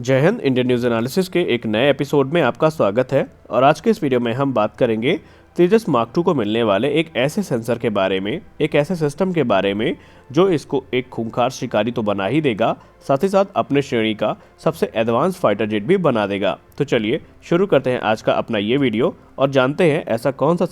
जय Hind. Indian news analysis के एक नए एपिसोड में आपका स्वागत है। और आज के इस वीडियो में हम बात करेंगे तेजस मार्क 2 को मिलने वाले एक ऐसे सेंसर के बारे में, एक ऐसे सिस्टम के बारे में जो इसको एक खूंखार शिकारी तो बना ही देगा, साथ ही साथ अपने श्रेणी का सबसे एडवांस फाइटर जेट भी बना देगा। तो चलिए शुरू करते हैं आज का अपना ये वीडियो और जानते हैं ऐसा कौन सा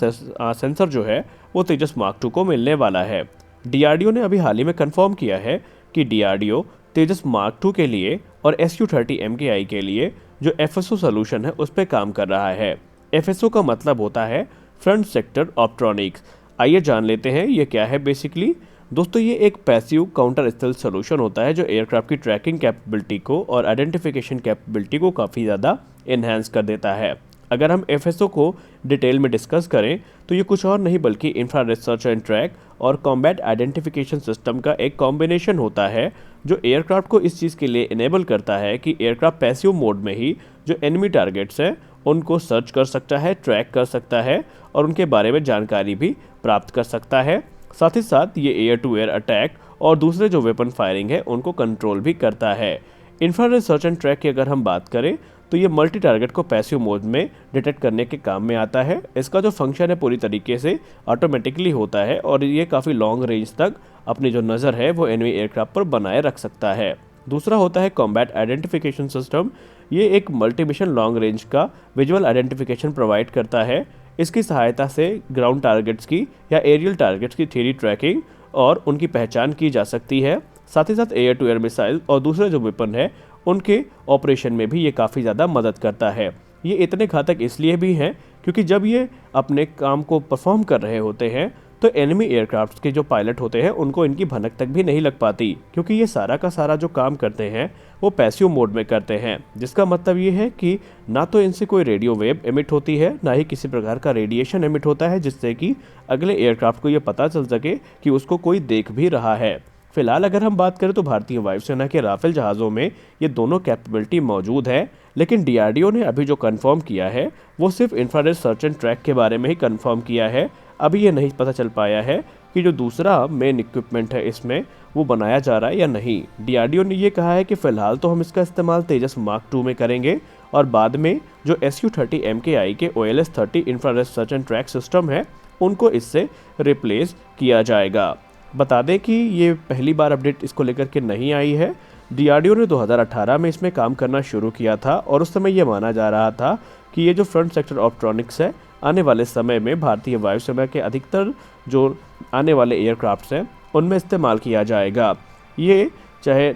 सेंसर जो है वो तेजस मार्क 2 को मिलने वाला है। डीआरडीओ ने अभी हाल ही में कंफर्म किया है कि डीआरडीओ तेजस मार्क 2 के लिए और SU-30 MKI के लिए जो FSO सोल्यूशन है उस पर काम कर रहा है। FSO का मतलब होता है फ्रंट सेक्टर ऑप्ट्रॉनिक्स। आइए जान लेते हैं ये क्या है बेसिकली। दोस्तों, ये एक पैसिव काउंटर स्टेल्थ सोल्यूशन होता है जो एयरक्राफ्ट की ट्रैकिंग कैपेबिलिटी को और आइडेंटिफिकेशन कैपेबिलिटी को काफ़ी ज़्यादा इन्हेंस कर देता है। अगर हम FSO को डिटेल में डिस्कस करें तो ये कुछ और नहीं बल्कि इंफ्रारेड सर्च एंड ट्रैक और कॉम्बैट आइडेंटिफिकेशन सिस्टम का एक कॉम्बिनेशन होता है जो एयरक्राफ्ट को इस चीज़ के लिए इनेबल करता है कि एयरक्राफ्ट पैसिव मोड में ही जो एनिमी टारगेट्स हैं उनको सर्च कर सकता है, ट्रैक कर सकता है और उनके बारे में जानकारी भी प्राप्त कर सकता है। साथ ही साथ ये एयर टू एयर अटैक और दूसरे जो वेपन फायरिंग है उनको कंट्रोल भी करता है। इंफ्रारेड सर्च एंड ट्रैक की अगर हम बात करें तो ये मल्टी टारगेट को पैसिव मोड में डिटेक्ट करने के काम में आता है। इसका जो फंक्शन है पूरी तरीके से ऑटोमेटिकली होता है और ये काफ़ी लॉन्ग रेंज तक अपनी जो नज़र है वो एनिमी एयरक्राफ्ट पर बनाए रख सकता है। दूसरा होता है कॉम्बैट आइडेंटिफिकेशन सिस्टम। ये एक मल्टी मिशन लॉन्ग रेंज का विजुअल आइडेंटिफिकेशन प्रोवाइड करता है। इसकी सहायता से ग्राउंड टारगेट्स की या एरियल टारगेट्स की थ्री ट्रैकिंग और उनकी पहचान की जा सकती है। साथ ही साथ एयर टू एयर मिसाइल और दूसरे जो वेपन है उनके ऑपरेशन में भी ये काफ़ी ज़्यादा मदद करता है। ये इतने घातक इसलिए भी हैं क्योंकि जब ये अपने काम को परफॉर्म कर रहे होते हैं तो एनिमी एयरक्राफ्ट के जो पायलट होते हैं उनको इनकी भनक तक भी नहीं लग पाती, क्योंकि ये सारा का सारा जो काम करते हैं वो पैसिव मोड में करते हैं। जिसका मतलब ये है कि ना तो इनसे कोई रेडियो वेव एमिट होती है, ना ही किसी प्रकार का रेडिएशन एमिट होता है जिससे कि अगले एयरक्राफ्ट को ये पता चल सके कि उसको कोई देख भी रहा है। फिलहाल अगर हम बात करें तो भारतीय वायुसेना के राफेल जहाज़ों में ये दोनों कैपेबिलिटी मौजूद है, लेकिन डीआरडीओ ने अभी जो कंफर्म किया है वो सिर्फ इंफ्रारेड सर्च एंड ट्रैक के बारे में ही कंफर्म किया है। अभी ये नहीं पता चल पाया है कि जो दूसरा मेन इक्विपमेंट है इसमें वो बनाया जा रहा है या नहीं। डीआरडीओ ने ये कहा है कि फ़िलहाल तो हम इसका इस्तेमाल तेजस मार्क 2 में करेंगे और बाद में जो SU-30 MKI के OLS-30 infrared search and track system है उनको इससे रिप्लेस किया जाएगा। बता दें कि ये पहली बार अपडेट इसको लेकर के नहीं आई है। डीआरडीओ ने 2018 में इसमें काम करना शुरू किया था और उस समय ये माना जा रहा था कि ये जो फ्रंट सेक्टर ऑप्ट्रॉनिक्स है आने वाले समय में भारतीय वायुसेना के अधिकतर जो आने वाले एयरक्राफ्ट्स हैं उनमें इस्तेमाल किया जाएगा। ये चाहे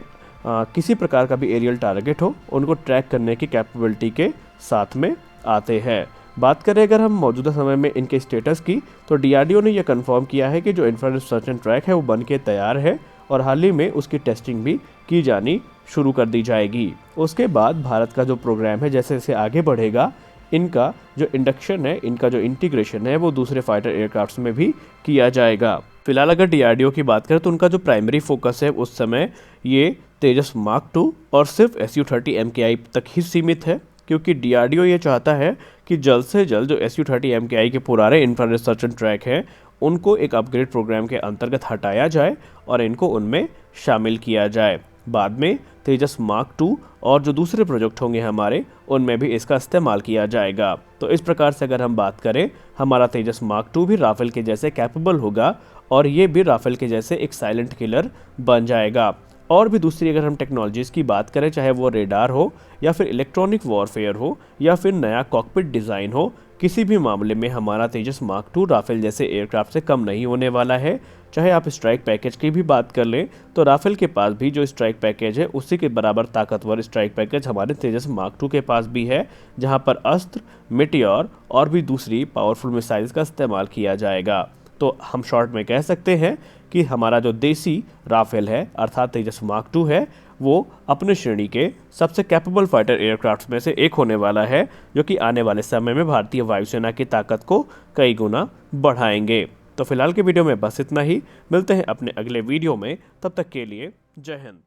किसी प्रकार का भी एरियल टारगेट हो उनको ट्रैक करने की कैपेबिलिटी के साथ में आते हैं। बात करें अगर हम मौजूदा समय में इनके स्टेटस की तो डीआरडीओ ने यह कंफर्म किया है कि जो इंफ्रारेड सर्च एंड ट्रैक है वो बन के तैयार है और हाल ही में उसकी टेस्टिंग भी की जानी शुरू कर दी जाएगी। उसके बाद भारत का जो प्रोग्राम है जैसे जैसे आगे बढ़ेगा इनका जो इंडक्शन है, इनका जो इंटीग्रेशन है वो दूसरे फाइटर एयरक्राफ्ट्स में भी किया जाएगा। फिलहाल अगर डीआरडीओ की बात करें तो उनका जो प्राइमरी फोकस है उस समय ये तेजस मार्क 2 और सिर्फ SU-30 MKI तक ही सीमित है, क्योंकि डीआरडीओ ये चाहता है कि जल्द से जल्द जो SU-30 MKI के पुराने इंफ्रारेड सर्च एंड ट्रैक हैं उनको एक अपग्रेड प्रोग्राम के अंतर्गत हटाया जाए और इनको उनमें शामिल किया जाए। बाद में तेजस मार्क 2 और जो दूसरे प्रोजेक्ट होंगे हमारे उनमें भी इसका इस्तेमाल किया जाएगा। तो इस प्रकार से अगर हम बात करें हमारा तेजस मार्क 2 भी राफेल के जैसे कैपेबल होगा और ये भी राफेल के जैसे एक साइलेंट किलर बन जाएगा। और भी दूसरी अगर हम टेक्नोलॉजीज़ की बात करें, चाहे वो रेडार हो या फिर इलेक्ट्रॉनिक वॉरफेयर हो या फिर नया कॉकपिट डिज़ाइन हो, किसी भी मामले में हमारा तेजस मार्क 2 राफेल जैसे एयरक्राफ्ट से कम नहीं होने वाला है। चाहे आप स्ट्राइक पैकेज की भी बात कर लें तो राफेल के पास भी जो स्ट्राइक पैकेज है उसी के बराबर ताकतवर स्ट्राइक पैकेज हमारे तेजस मार्क 2 के पास भी है, जहां पर अस्त्र, मेटियोर और भी दूसरी पावरफुल मिसाइल्स का इस्तेमाल किया जाएगा। तो हम शॉर्ट में कह सकते हैं कि हमारा जो देसी राफेल है अर्थात तेजस मार्क 2 है वो अपने श्रेणी के सबसे कैपेबल फाइटर एयरक्राफ्ट में से एक होने वाला है, जो कि आने वाले समय में भारतीय वायुसेना की ताकत को कई गुना बढ़ाएंगे। तो फिलहाल के वीडियो में बस इतना ही। मिलते हैं अपने अगले वीडियो में, तब तक के लिए जय हिंद।